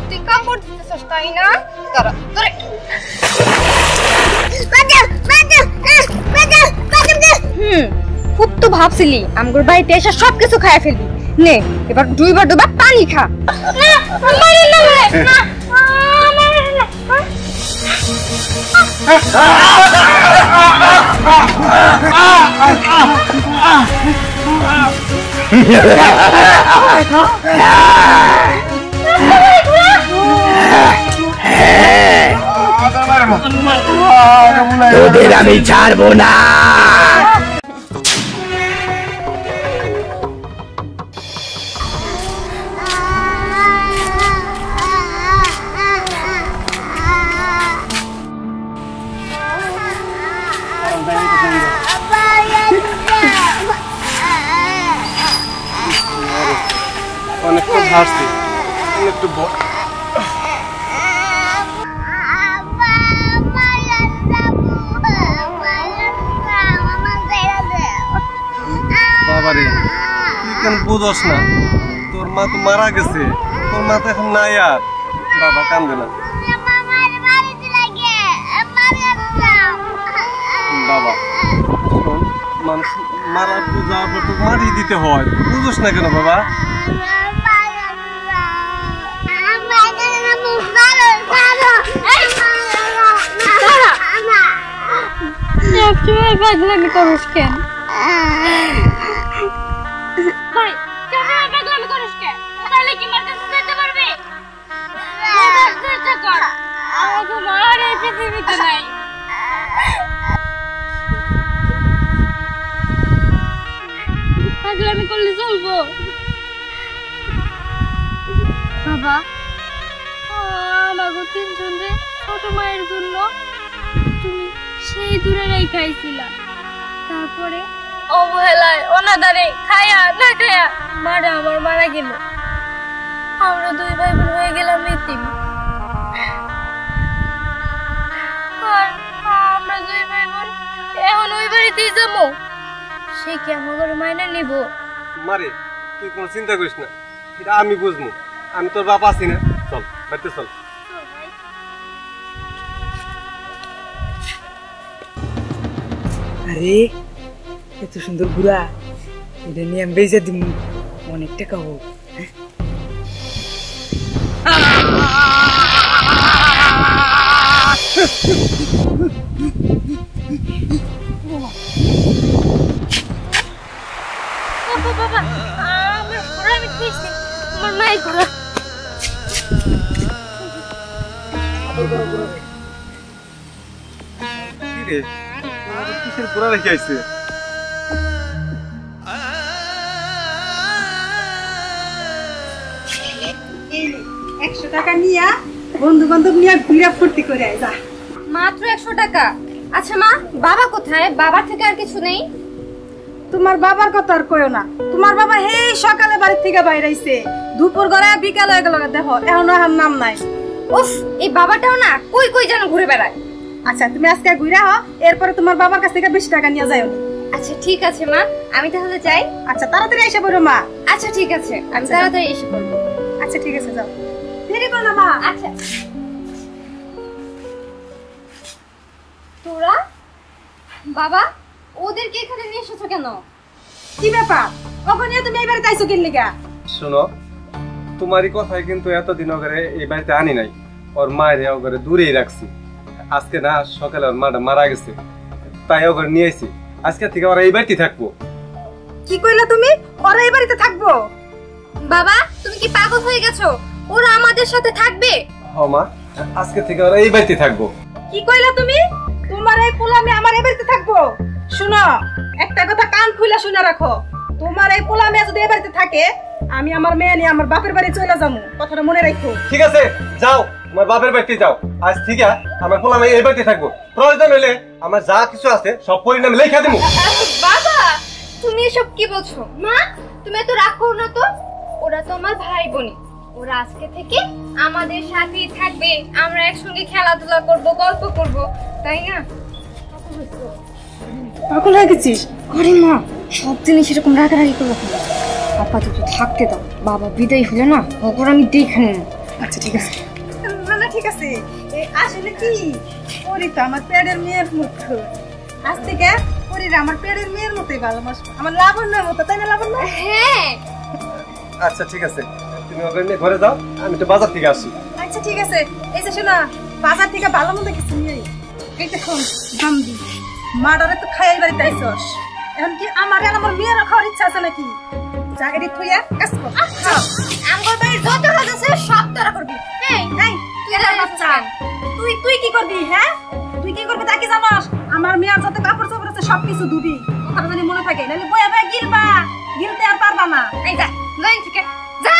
তুই কাপড় দিতেছস তাই না? দাঁড়া ধরে খুব তো ভাবছিলি আমগোর বাড়িতে এসে সবকিছু খাইয়া ফেলবি। নে এবার দুইবার পানি খা। তোদের আমি ছাড়বো না। অনেকটা ঝাড়ছি একটু বাবারে তুই কেন বুঝোস না? তোর মা তো মারা গেছে, তোর মা তো এখন নাই আর। বাবা কান্দে না বাবা, মানুষ মারা যাওয়ার পর তো মারিয়ে দিতে হয়, বুঝোস না কেন বাবা? পাগলামি করিস কেন ভাই? পাগলামি করিস কেন? তাহলে কি মার কাছে যেতে পারবি? আমাকে মার এই পৃথিবীতে নাই। পাগলামি করলে চলবো? বাবা আমাকে তিনজন রে ছোট মায়ের জন্য তুমি সেই দূরে খাইছিলা, তারপরে অবহেলায় অনাদারে খায়া না খায়া মারা আমার মারা গেল। আমরা দুই ভাই বোন হয়ে গেলাম এতিম। আর আমরা দুই ভাই বোন এখন ওই বাড়িতেই যাবো। সে কি আমার মাইনে নিব? মারে তুই কোনো চিন্তা করিস না, এটা আমি বুঝবো। আমি তোর বাপ আছি না, চল বাড়িতে চল। আরে এত সুন্দর গুড়া, এটা নিয়ে আমি বেজে দিব, অনেক টাকা হোক। বাবা আমার ঘোড়া আমি খেয়েছি, আমার মায়ের ঘোড়া। কিসের ঘোড়া রেখে আইছে? 100 টাকা নিয়া বন্ধু বান্ধব নিয়ে ঘুরে ফুর্তি করে আয় যা। মাত্র 100 টাকা? আচ্ছা মা, বাবা কোথায়? বাবার থেকে আর কিছু নেই? তোমার বাবার কথা আর কইও না, তোমার বাবা হেই সকালে বাড়ি থেকে বাইরে আইছে, দুপুর গড়ায় বিকাল হয়ে গেল, দেখো এখনো আর নাম নাই। উফ, এই বাবাটাও না কই কই যেন ঘুরে বেড়ায়। আচ্ছা তুমি আজকে ঘুরে হও, এরপরে তোমার বাবার কাছ থেকে 20 টাকা নিয়ে যাও। আচ্ছা ঠিক আছে মা, আমি তাহলে যাই। আচ্ছা তাড়াতাড়ি এসে পড়ো মা। আচ্ছা ঠিক আছে, আমি তাড়াতাড়ি এসে পড়বো। আচ্ছা ঠিক আছে যাও, দেরি করো না মা। আচ্ছা তোরা বাবা ওদেরকে এখানে নিয়ে এসেছো কেন? কি ব্যাপার, ওখানে তুমি এই বাড়িতে আইছো কেন লিগা? শোনো, তোমারই কথাই কিন্তু এতদিন ওগরে এই বাড়িতে আনি নাই, ওর মায়ের ওগরে দূরেই রাখছি। আজকে না সকালে ওর মাটা মারা গেছে, তাই ওগরে নিয়ে আইছি। আজকে থেকে ওরা এই বাড়িতে থাকবো। কি কইলা তুমি? ওরা এই বাড়িতে থাকবো? বাবা তুমি কি পাগল হয়ে গেছো? ওরা আমাদের সাথে থাকবে? হ্যাঁ মা, আজকে থেকে ওরা এই বাড়িতে থাকবো। কি কইলা তুমি? তোমার এই পোলামে আমার এই বাড়িতে থাকবো? শুনো, একটা কথা কান খুলে শুনে রাখো, তোমার এই পোলামে যদি এই বাড়িতে থাকে, আমি আমার মেয়ে নিয়ে আমার বাপের বাড়ি চলে যাবো, কথাটা মনে রাখো। ঠিক আছে যাও, আমার বাপের বাড়িতে যাও। আজ থেকে আমার পোলামে এই বাড়িতে থাকবো। প্রয়োজন হলে আমার যা কিছু আছে সব পরিণামে লেখা দেবো। বাবা তুমি এসব কি বলছো? মা তুমি এত রাগ করো না তো, ওরা তো আমার ভাই বোন, ওরা আজকে থেকে আমাদের সাথেই থাকবে। আমরা একসঙ্গে খেলাধুলা করব, গল্প করব, তাই না? পাগল হয়ে গেছিস? আরে মা, সব জিনিস এরকম রাগারাগি করবো। আপাতত থাকতে দাও, বাবা বিদায় হলে না ওপর আমি দেখে নেব। আচ্ছা ঠিক আছে। না না ঠিক আছে, আসলে কি পরি তো আমার পেটের মেয়ের মতো, আজ থেকে পরির আমার পেটের মেয়ের মতোই ভালোবাসবো, আমার লাবণ্যর মতো, তাই না লাবণ্য? হ্যাঁ আচ্ছা ঠিক আছে, তুমি ওকে নিয়ে ঘরে যাও, আমি তো বাজার থেকে আসি। আচ্ছা ঠিক আছে। এই যে শোনা, বাজার থেকে ভালো মতো কিছু নিয়ে আই। এই দেখুন দাম দি মাডারে তো খাইয়াই বাড়িতে আইসস, এখন কি আমার আর আমার মেয়ের খাওয়ার ইচ্ছা আছে নাকি? জায়গাটি থইয়া কাজ কর। আমার বাড়ির যত কাজ আছে সব তোরা করবি। এই এই তুই আর বাচ্চা, তুই কি করবি? হ্যাঁ তুই কি করবি তা কি জানাস? আমার মেয়ের যত কাপড় চোপড় আছে সব কিছু ধুবি, কথাটা জানি মনে থাকে, নাহলে বয়ে বয়ে গিলবা, গিলতে আর পারবা না। এই যা লাইন থেকে যা।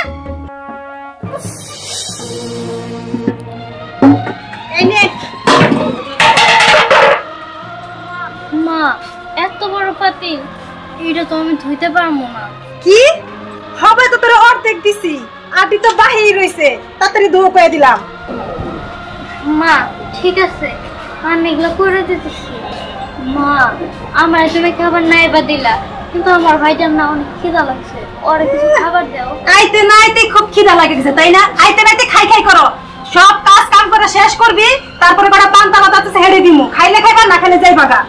এই নে মা, এত বড় পাতিল, এটা তো আমি ধুইতে পারবো না। কি হবে? তো তোর অর্ধেক দিছি, আটি তো বাহির রইছে, তাড়াতাড়ি ধুয়ে কয়ে দিলাম। মা ঠিক আছে, আমি এগুলো করে দিতেছি। মা, আমার তুমি খাবার নাই বা দিলা, কিন্তু আমার ভাইটার না অনেক খিদা লাগছে, ওরে কিছু খাবার দাও। আইতে না আইতে খুব খিদা লাগে গেছে, তাই না? আইতে না আইতে খাই খাই করো, সব কাজ কাম করে শেষ করবি, তারপরে কটা পান্তা ভাত আছে হেড়ে দিমু, খাইলে খাইবা, না খাইলে যাই ভাগা।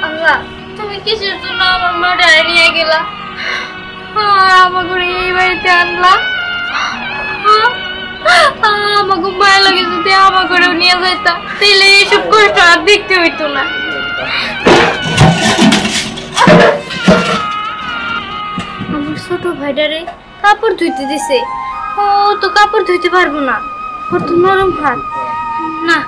আল্লাহ, তুমি কিসের জন্য আমার মাটা নিয়ে গেলা, আমাকে এই বাড়িতে আনলা? আমাকে মায়া লাগে, যদি আমাকে নিয়ে যাইতা তাহলে এইসব কষ্ট আর দেখতে হইতো না। আমার ছোট ভাইটারে কাপড় ধুইতে দিছে, ও তো কাপড় ধুইতে পারবো না, ওর তো নরম হাত। না,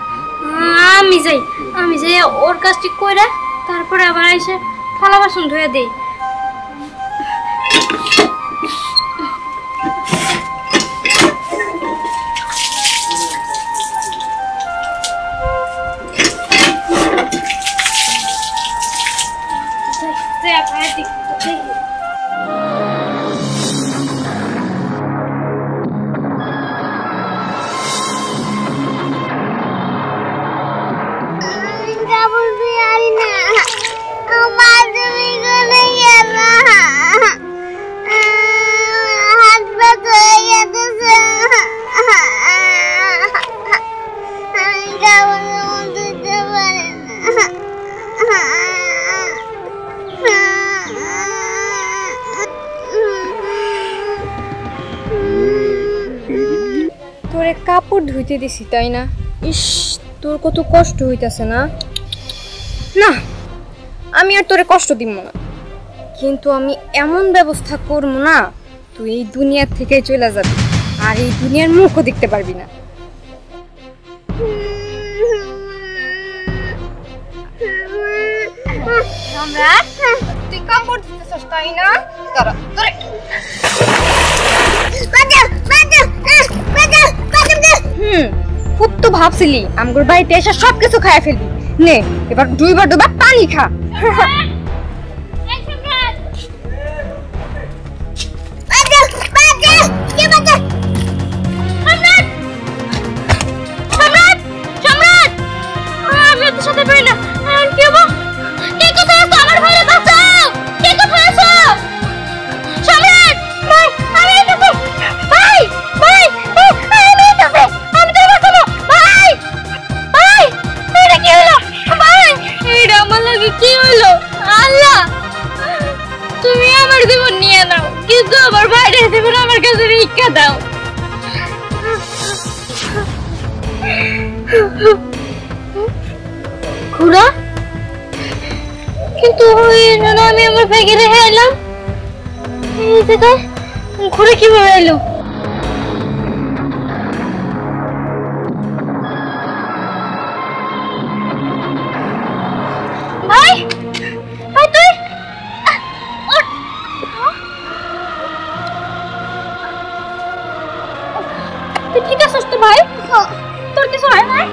আমি যাই ওর কাজটি কইরা তারপরে আবার এসে থালা বাসন ধুয়ে দেই। তোরে কাপড় ধুইতে দিছি তাই না? ইস, তোর কত কষ্ট হইতাছে না? না, আমি আর তোরে কষ্ট দিব না, কিন্তু আমি এমন ব্যবস্থা করবো না তুই এই দুনিয়া থেকে চলে যাবি, আর এই দুনিয়ার মুখও দেখতে পারবি না। সম্রাট, তুই কাপড় ধুইতেছস তাই না? দাঁড়া, তোরে খুব তো ভাবছিলি আমগোর বাড়িতে এসে সবকিছু খাইয়া ফেলবি। নে এবার দুইবার পানি খা। কিন্তু আমার বাইরে জীবন আমার কাছে ভিক্ষা দাও। ঘোড়া, কিন্তু আমি আমার ভাইকে রেখে এলাম, এই জায়গায় ঘোড়া কিভাবে এলো? ভাই, ভাই তুই ঠিক আছিস তো ভাই? তোর কিছু হয় নাই?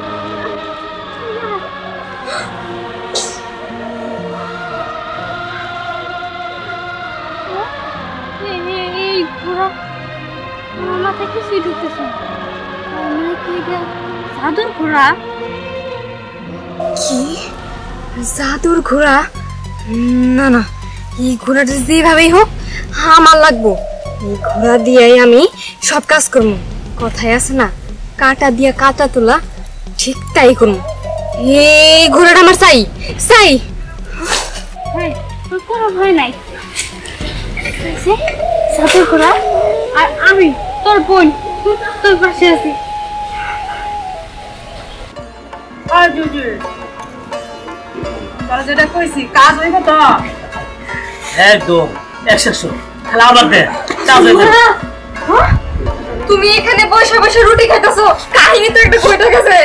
এই ঘোড়া আমার মাথায় কিছুই ঢুকতেছে না, জাদুর ঘোড়া। কি জাদুর ঘোড়া? না না, এই ঘোড়াটা যেভাবেই হোক আমার লাগবো। এই ঘোড়া দিয়েই আমি সব কাজ করবো। কথায় আছে না, কাটা দিয়া কাটা তোলা, ঠিক তাই করবো। এই ঘোড়াটা আমার চাই চাই। তোর কোনো ভয় নাই। সাথে ঘোড়া আর আমি তোর বোন তোর পাশে আছি। তোরা যেটা কইছি কাজ হইব তো? একদম 100 খেলা আবার দে কাজ হইবে। তুমি এখানে বসে বসে রুটি খাইতেছো, কাহিনী তো একটা কইতে গেছে।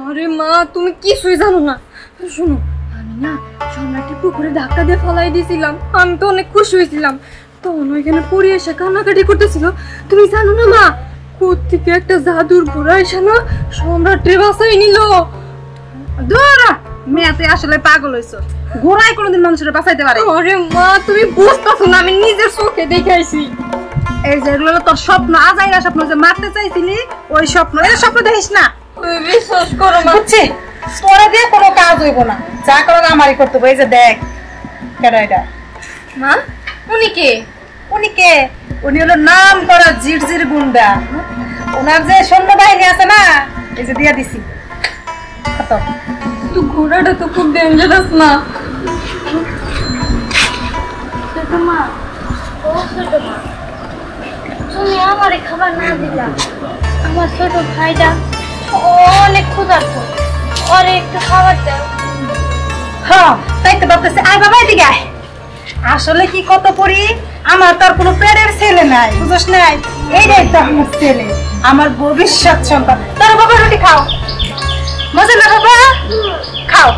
আরে মা, তুমি কিছুই জানো না। শুনো, আমি না সম্রাটের পুকুরে ধাক্কা দিয়ে ফলাই দিয়েছিলাম। আমি তো অনেক খুশি হয়েছিলাম। তখন ওইখানে পড়ে এসে কান্নাকাটি করতেছিল। তুমি জানো না মা, কোত্থেকে একটা জাদুর ঘোড়া এসে না সম্রাটের বাসায় নিল। দূর মেয়ে, তুই আসলে পাগল হইছ। ঘোড়ায় কোনোদিন মানুষের বাঁচাইতে পারে? আরে মা, তুমি বুঝতেছো না, আমি নিজের চোখে দেখাইছি। এই যেগুলো তোর স্বপ্ন, আজাইরা স্বপ্ন, যে মারতে চাইছিলি ওই স্বপ্ন, এই স্বপ্ন দেখিস না। তুমি বিশ্বাস করো মা। বুঝছি, তোরা দিয়ে কোনো কাজ হইব না। যা করো আমারই করতে হবে। এই যে দেখ কেডা এটা। মা, উনি কে? উনি কে? উনি হলো নাম করা জিরজির গুন্ডা। ওনার যে সৈন্যবাহিনী আছে না, এই যে দিয়া দিছি। খতম। তো ঘোড়াটা তো খুব ডেঞ্জারাস না? ছোট মা, ও ছোট মা, তুমি আমারে খাবার না দিলা। আমার ছোট ভাইটা অনেক ক্ষুধার্ত, ওরে একটু খাবার দাও। হ্যাঁ, তাই তো ভাবতেছি। আয় বাবা, এদিকে আয়। আসলে কি কত পড়ি, আমার তো আর কোনো পেটের ছেলে নাই, বুঝছ নাই? এইটাই তো আমার ছেলে, আমার ভবিষ্যৎ সন্তান। তোর বাবা রুটি খাও, মজা না বাবা, খাও।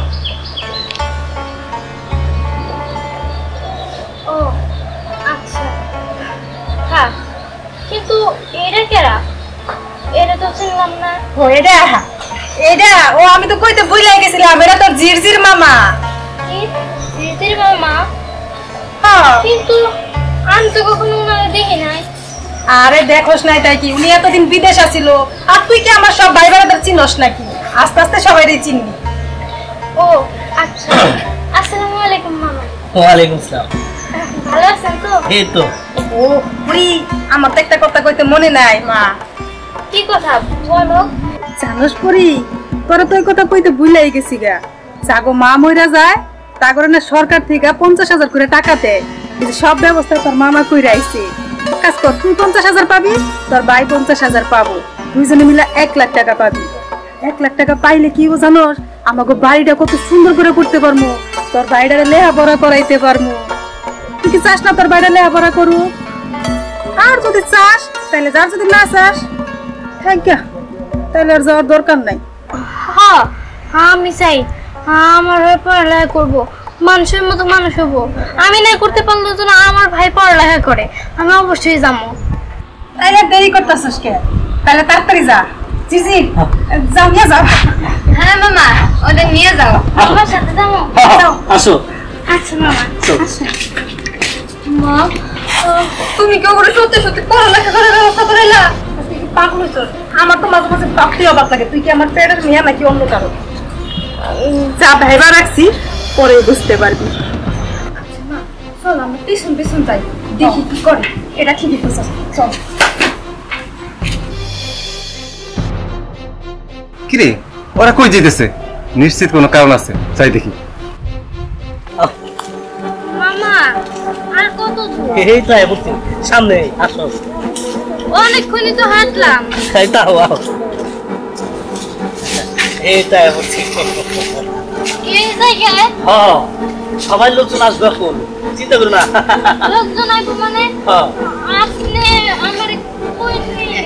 ও আচ্ছা, হ্যাঁ, কিন্তু এরা কেরা? এরা তো চিনলাম না। ও এটা এটা ও আমি তো কইতে ভুলে গেছিলাম, এটা তোর জিরজির মামা। কি দিদির মামা? হ্যাঁ। কিন্তু আমি তো কখনো ওনাকে দেখি নাই। আরে দেখোস নাই তাই কি, উনি এতদিন বিদেশ আছিল। আর তুই কি আমার সব ভাই বোনেদের চিনস নাকি? আস্তে আস্তে সবাইরই চিনবি। ও আচ্ছা, আসসালামু আলাইকুম মামা। ওয়ালাইকুম আসসালাম। ভালো আছেন তো? এই তো ও পুরি, আমার তো একটা কথা কইতে মনে নাই মা। কি কথা বলো? জানোস পুরি, তোরা তো ওই কথা কইতে ভুলেই গেছি গা। জাগো মা মইরা যায়, তা করে না সরকার থেকে 50,000 করে টাকা দেয়। এই যে সব ব্যবস্থা তোর মামা কইরা আইছে। কাজ কর, তুই 50,000 পাবি, তোর ভাই 50,000 পাবো। দুইজনে মিলে 1 লাখ টাকা পাবি। 1 লাখ টাকা পাইলে কি জানোস, আমাকে বাড়িটা কত সুন্দর করে করতে পারবো, তোর ভাইটারে লেখাপড়া করাইতে পারবো। তুই কি চাস না তোর ভাইটা লেখাপড়া করু? আর যদি চাস তাহলে যার, যদি না চাস থাক গা, তাহলে আর যাওয়ার দরকার নাই। হ্যাঁ, আমি চাই আমার ভাই পড়ালেখা করবো, মানুষের মতো মানুষ হবো। আমি না করতে পারলেও তো না, আমার ভাই পড়ালেখা করে, আমি অবশ্যই যাবো। তাইলে দেরি করতেছিস কে? তাহলে তাড়াতাড়ি যা। জিজি যাও, নিয়ে যাও। হ্যাঁ মামা, ওদের নিয়ে যাও। আমার সাথে যাবো। আসো। আচ্ছা মামা, আচ্ছা। মা, তুমি কেউ করে সত্যি সত্যি পড়ালেখা করার ব্যবস্থা করাইলা? পাগল হইছ? আমার তো মাঝে মাঝে ভাবতে অবাক লাগে, তুই কি আমার পেটের মেয়ে নাকি অন্য কারো? যা ভাইবা রাখছি, পরে বুঝতে পারবি। চল আমরা পিছন পিছন যাই, দেখি কি করে। এটা ঠিকই বলছিস, চল। কিরে, ওরা কই যেতেছে? নিশ্চিত কোনো কারণ আছে, যাই দেখি। মামা, আর কত দূর? এই তো বুঝছি, সামনে আসো। অনেকক্ষণই তো হাঁটলাম। এই তো আও। এই তো বুঝছি। এই জায়গায় হ্যাঁ, সবাই লোকজন আসবে এখন, চিন্তা করো না। লোকজন আইবো মানে? হ্যাঁ, আপনি আমার কই নিয়ে?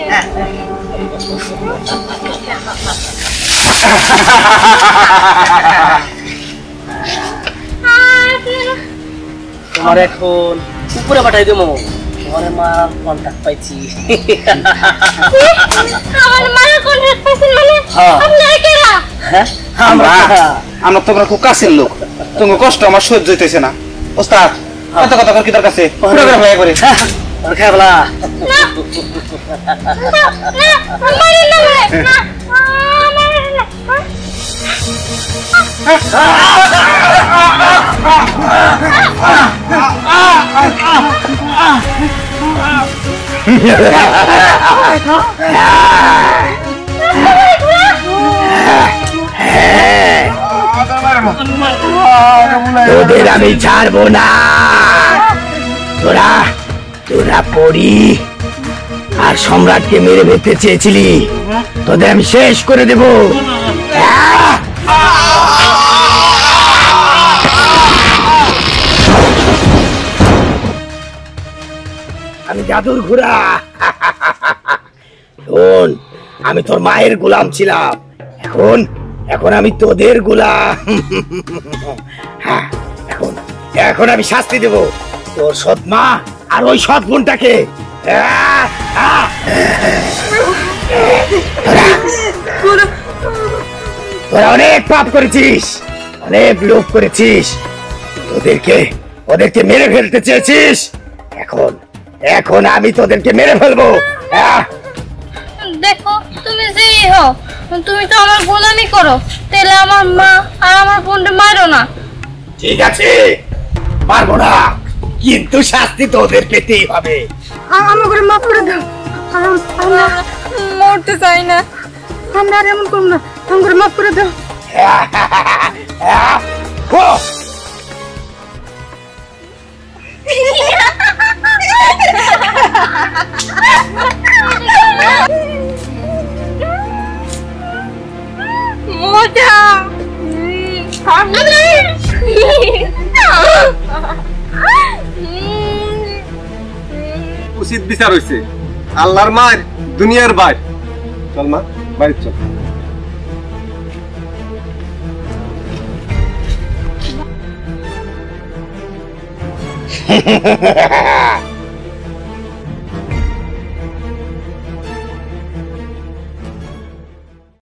তোমার এখন উপরে পাঠাই দেবো। তোমার মা কন্টাক্ট পাইছি। আমার মায়ের কন্ট্রাক্ট পাইছেন মানে? হ্যাঁ। আপনারা কেরা? হ্যাঁ, আমরা তোমরা খুব কাছের লোক, তোমার কষ্ট আমার সহ্য হইতেছে না। ওস্তাদ, কত কথা কি দরকার আছে? প্রোগ্রাম হয়ে করে খেলা না, মারেন না, মারেন না, মারেন না। তোদের আমি ছাড়বো না। তোরা তোরা পড়ি আর সম্রাটকে মেরে ফেলতে চেয়েছিলি, তোদের আমি শেষ করে দেব। আমি জাদুর ঘোড়া। শোন, আমি তোর মায়ের গোলাম ছিলাম, এখন এখন আমি তোদের গোলাম। হ্যাঁ, এখন এখন আমি শাস্তি দেব তোর সৎ মা আর ওই সৎ বোনটাকে। তোরা অনেক পাপ করেছিস, অনেক লোভ করেছিস, ওদেরকে মেরে ফেলতে চেয়েছিস। এখন এখন আমি তোদেরকে মেরে ফেলবো। দেখো তুমি যেই হও, তুমি তো আমার গোলামি করো, তাহলে আমার মা আর আমার বোনটা মারো না। ঠিক আছে, পারবো না, কিন্তু শাস্তি তোদের পেতেই হবে। আমাকে মাফ করে দাও, আমরা মরতে চাই না, আমরা আর এমন করব না, আমাকে মাফ করে দাও। মজা উচিত বিচার হয়েছে। আল্লাহর মার দুনিয়ার বাইর। চল মা, বাড়ি চল।